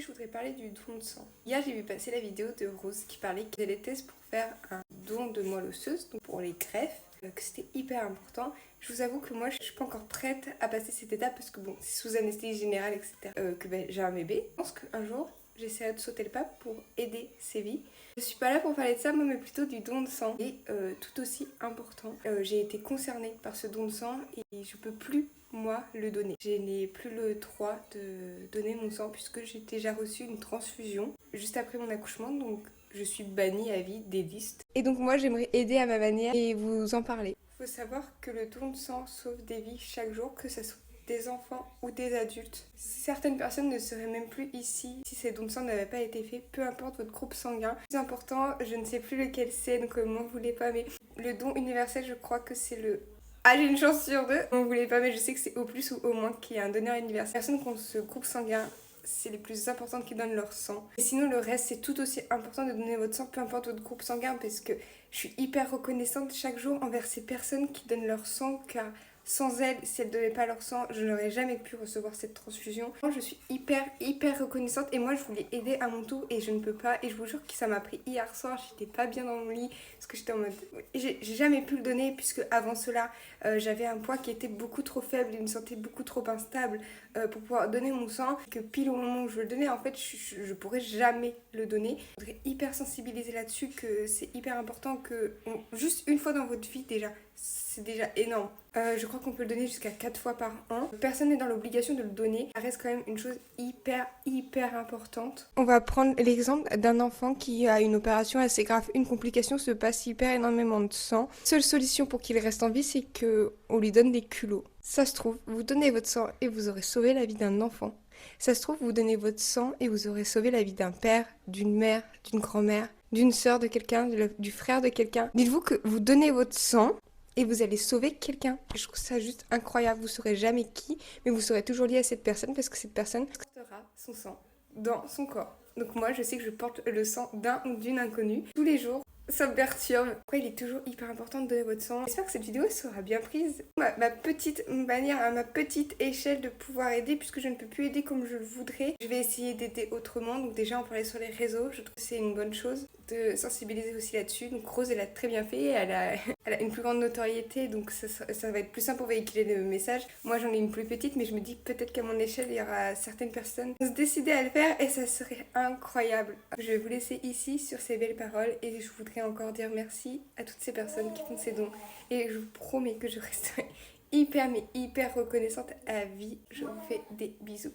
Aujourd'hui, je voudrais parler du don de sang. Hier, j'ai vu passer la vidéo de Rose qui parlait qu'elle allait tester pour faire un don de moelle osseuse, donc pour les greffes, que c'était hyper important. Je vous avoue que moi, je suis pas encore prête à passer cette étape parce que bon, c'est sous anesthésie générale, etc. J'ai un bébé. Je pense qu'un jour, j'essaierai de sauter le pas pour aider ses vies. Je suis pas là pour parler de ça, moi, mais plutôt du don de sang. Et tout aussi important, j'ai été concernée par ce don de sang et je peux plus moi le donner. Je n'ai plus le droit de donner mon sang puisque j'ai déjà reçu une transfusion juste après mon accouchement, donc je suis bannie à vie des listes. Et donc moi j'aimerais aider à ma manière et vous en parler. Il faut savoir que le don de sang sauve des vies chaque jour, que ce soit des enfants ou des adultes. Certaines personnes ne seraient même plus ici si ces dons de sang n'avaient pas été faits, peu importe votre groupe sanguin. Le plus important, je ne sais plus lequel c'est, donc m'en voulez pas, mais le don universel, je crois que c'est le... Ah, j'ai une chance sur deux. On voulait pas, mais je sais que c'est au plus ou au moins qu'il y a un donneur universel. Les personnes qui ont ce groupe sanguin, c'est les plus importantes qui donnent leur sang. Et sinon, le reste, c'est tout aussi important de donner votre sang, peu importe votre groupe sanguin, parce que je suis hyper reconnaissante chaque jour envers ces personnes qui donnent leur sang, car sans elles, si elles ne donnaient pas leur sang, je n'aurais jamais pu recevoir cette transfusion. Je suis hyper reconnaissante et moi je voulais aider à mon tour et je ne peux pas. Et je vous jure que ça m'a pris hier soir, j'étais pas bien dans mon lit parce que j'étais en mode... J'ai jamais pu le donner puisque avant cela, j'avais un poids qui était beaucoup trop faible et une santé beaucoup trop instable pour pouvoir donner mon sang. Que pile au moment où je veux le donner, en fait, je pourrais jamais le donner. Je voudrais hyper sensibiliser là-dessus que c'est hyper important que juste une fois dans votre vie déjà, c'est déjà énorme. Je crois qu'on peut le donner jusqu'à 4 fois par an. Personne n'est dans l'obligation de le donner. Ça reste quand même une chose hyper importante. On va prendre l'exemple d'un enfant qui a une opération assez grave. Une complication se passe hyper énormément de sang. Seule solution pour qu'il reste en vie, c'est qu'on lui donne des culots. Ça se trouve, vous donnez votre sang et vous aurez sauvé la vie d'un enfant. Ça se trouve, vous donnez votre sang et vous aurez sauvé la vie d'un père, d'une mère, d'une grand-mère, d'une sœur de quelqu'un, du frère de quelqu'un. Dites-vous que vous donnez votre sang et vous allez sauver quelqu'un. Je trouve ça juste incroyable. Vous saurez jamais qui, mais vous serez toujours lié à cette personne parce que cette personne portera son sang dans son corps. Donc moi, je sais que je porte le sang d'un ou d'une inconnue tous les jours. Ça me perturbe. Pourquoi il est toujours hyper important de donner votre sang. J'espère que cette vidéo sera bien prise. Ma petite manière, à ma petite échelle de pouvoir aider, puisque je ne peux plus aider comme je le voudrais. Je vais essayer d'aider autrement. Donc déjà, en parler sur les réseaux, je trouve que c'est une bonne chose. De sensibiliser aussi là-dessus. Donc Rose, elle a très bien fait. Elle a une plus grande notoriété, donc ça va être plus simple pour véhiculer le message. Moi, j'en ai une plus petite, mais je me dis peut-être qu'à mon échelle, il y aura certaines personnes qui vont se décider à le faire et ça serait incroyable. Je vais vous laisser ici sur ces belles paroles et je voudrais encore dire merci à toutes ces personnes qui font ces dons. Et je vous promets que je resterai hyper reconnaissante à vie. Je vous fais des bisous.